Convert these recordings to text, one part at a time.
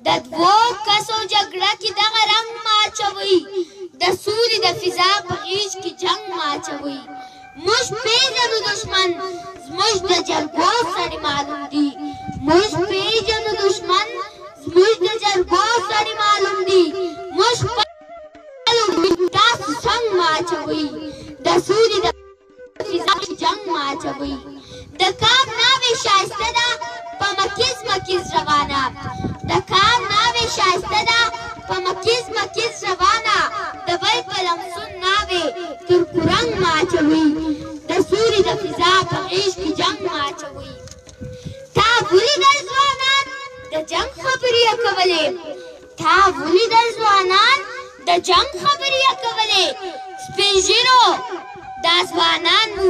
د دوو کسو جګړه کې دغه رنګ ماچوي د سولې د فضا په غیږ کې جنګ ماچوي موږ پیژنو دشمن زموږ د جرګو سړي معلوم دي موږ پیژنو دشمن زموږ د جرګو سړي معلوم دي موږ تاسو څنګه ماچوي د سولې د فضا کې جنګ ماچوي د کام ناوې شایسته ده په مکیز مکیز روانه د کام ناوې شایسته ده په مکیز مکیز روانه د بل په لمسون ناوې تر کورنګ ماچوي د سولې د فضا په غیږ کې جنګ ماچوي تا ولیدل ځوانان د جنګ خبرې کولې تا ولیدل ځوانان د جنګ خبرې کولې سپین ږیرو دا ځوانان مو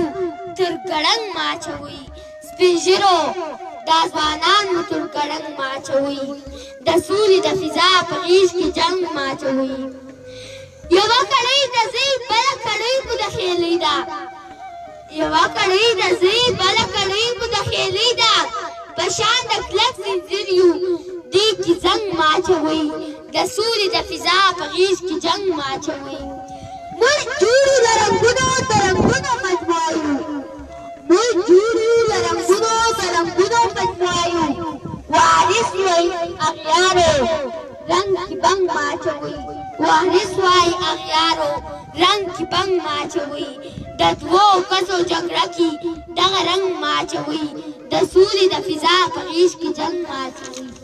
تر ګړنګ ماچوي سپین ږیرو دا ځوانان مو تر ګړنګ ماچوي د سولې د فضا په غیږ کې جنګ ماچوي یوه کړۍ د زوی بله کړۍ مو د خیلۍ ده یوه کړۍ د زوی بله کړۍ مو د خیلۍ ده په شان د کلک زنځیر یو دې کې زنګ ماچوي د سولې د فضا په غیږ کې جنګ ماچوي موږ جوړ یو له رنګونو د رنګونو مجموعه یو موږ جوړ یو له رنګونو د رنګونو مجموعه یو وارث وایي اغیارو رنګ کې بنګ ماچوي وارث وایي اغیارو رنګ کې بنګ ماچوي د دوو کسو جګړه کې دغه رنګ ماچوي د سولې د فضا په غیږ کې جنګ ماچوي